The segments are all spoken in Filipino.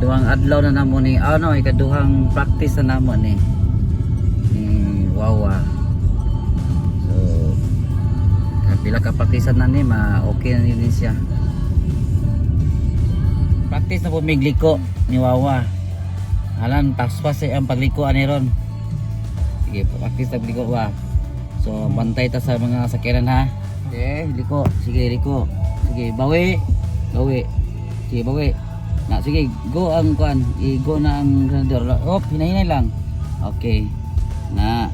ikaduhang adlaw na namo ni ano, ikaduhang practice na namo ni Wawa. So pila ka practice na ni okay na din siya. Practice na po migliko ni Wawa. Alan paspas ang pagliko ani ron. Sige, practice na liko wa. So bantay ta sa mga sakyanan ha. Okay, liko. Sige, liko. Sige, bawi. Bawi. Sige, bawi. Na, sige, go ang kuan. I-go na ang granador. Hop, hinahinay lang. Okay. Na.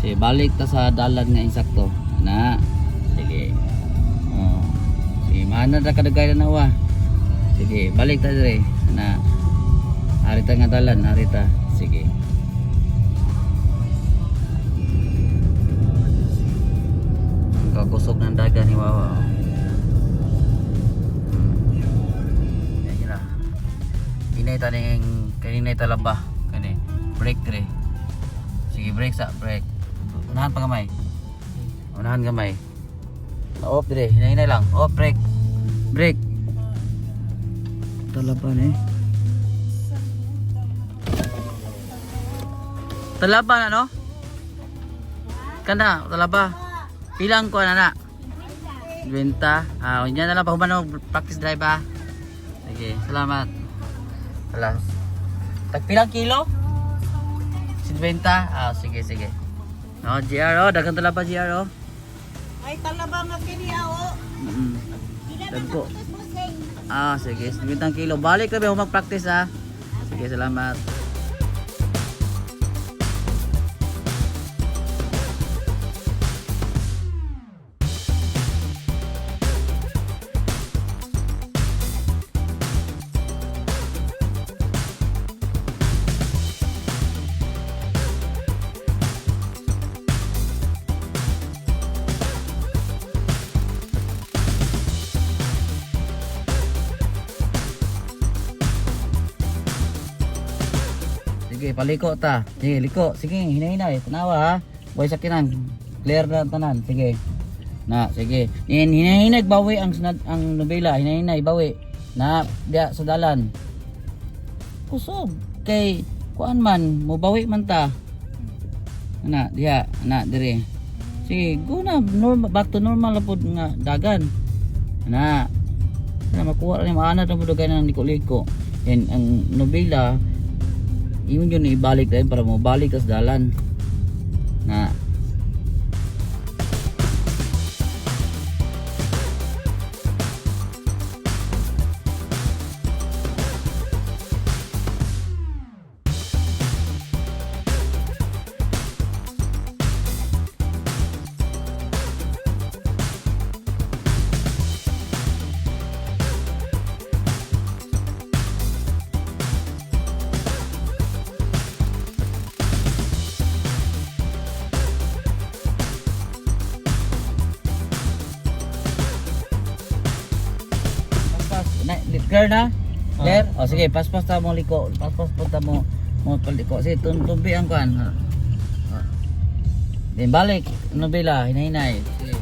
Sige, balik ta sa dalan nga insakto. Na. Sige. Oh. Sige, mana ra kadagay na wa. Sige, balik ta dire. Na. Harita nga dalan, harita. Sige. Kakusog ng daga ni Wawa. Hinay taning kaninay talaba kani break dire. Sige, break sa break. Unahan pa gamay. Unahan gamay. Off dire, hinay lang. Off break. Break. Talaba ni. Talaba na no? Kana talaba. Pilang ko na. 20. Unya na lang pahuman mo practice drive ha. Sige, salamat. Alas. Tagpilang kilo? 50? Sige, sige. No, GR dagang talaba GR Ay talaba nga kini Dagko. Sige, 50 kilo. Balik kami mag-practice ha. Sige, salamat. Sige, paliko ta. Sige, liko. Sige, hinay-hinay. Tanawa ha. Boy sakinan. Clear na tanan. Sige. Na, sige. Hinay-hinay bawi ang nobela. Hinay-hinay bawi. Na, dia sa dalan. Kusog. Kay kuan man, mo bawi man ta. Na, dia, na dire. Sige, go na normal back to normal lapod nga dagan. Na. Na makuha ni maana na pud ganan liko-liko. Yan ang nobela. Yun yun ibalik tayo para mo balik sa dalan na clear na? Clear? Sige, paspas ta mo liko. Paspas po ta mo paliko. Sige, tumbi ang kan. Then balik, nobela, hinay-hinay. Sige.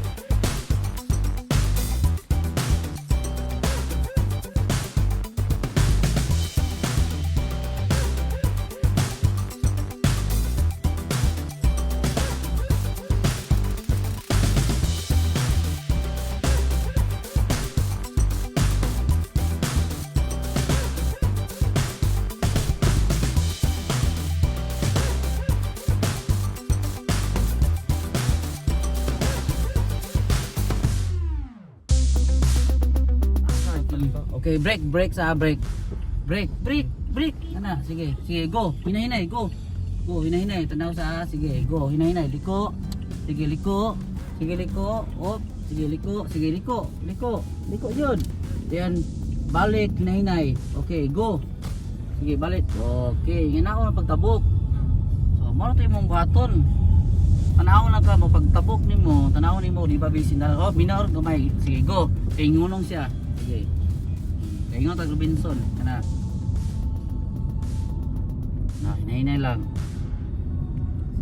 Okay, break sa break. Break. Ana, sige. Sige, go. Hinay-hinay, go. Go, hinay-hinay. Tanaw sa sige, go. Hinay-hinay, liko. Sige, liko. Sige, liko. Op, sige, liko. Sige, liko. Liko. Liko 'yun. Then balik, hinay-hinay. Okay, go. Sige, balik. Okay, nginaon ang pagtabok. So, mo tay mong buhaton. Tanaw lang ka mo pagtabok nimo, tanaw nimo di ba bisin na. Oh, minor gamay. Sige, go. Kay ngunong siya. Sige. Ingat ang Robinson kana. Na, hinay-hinay lang.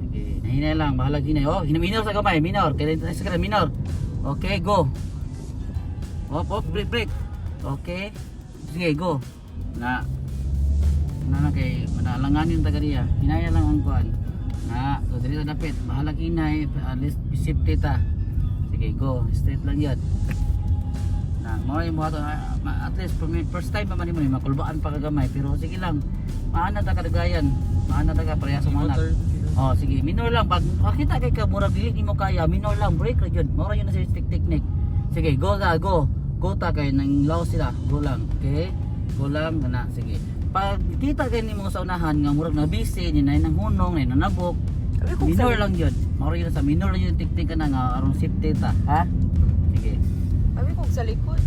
Sige, hinay lang, bahala hinay. Oh, minor sa kamay, minor. Kailan sa minor. Okay, go. Hop, break. Okay. Sige, go. Na, na kay manalangan yung taga diya. Hinaya lang ang kuan. Na, so dili ta dapit. Bahala kinay, at least safety ta. Sige, go. Straight lang yan. Na, mo yung mga to, at least first time pa man mo makulbaan pa kagamay, pero sige lang. Maana ta kadagayan. Maana ta ka pareha sa mga anak. Oh, sige, minor lang pag makita kay ka murag dili nimo kaya, minor lang break ra jud. Mao ra yun na sa technique. Sige, go ta, go. Go ta kay nang law sila. Go lang. Okay? Go lang na, sige. Pag kita kay nimo sa unahan nga murag na busy, ni nay nang hunong, nay nanabok. Minor lang yun. Mao ra yun sa minor lang yung technique ka na nga aron safety ta, ha? Sige. Kami kung sa likod.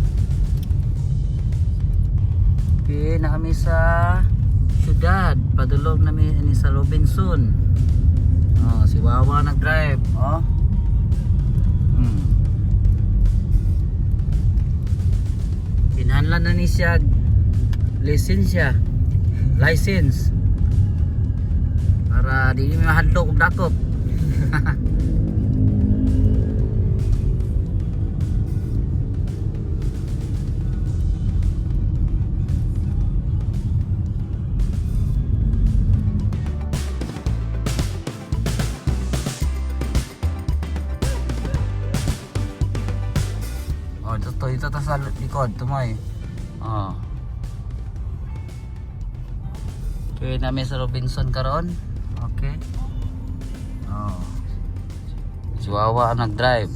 Okay, na kami sa syudad. Padulong namin ini sa Robinson. Oh, si Wawa nag-drive, oh. Pinhanlan na ni siya lisensya. License. Para di mi mahadlok og dakop. Oh, ito ta sa likod, tumoy. Oh. Okay, namin sa Robinson karon. Okay. Oh. Si Wawa ang nag-drive.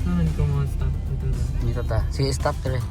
Saan ka mo stop dito? Dito ta. Sige, stop dire.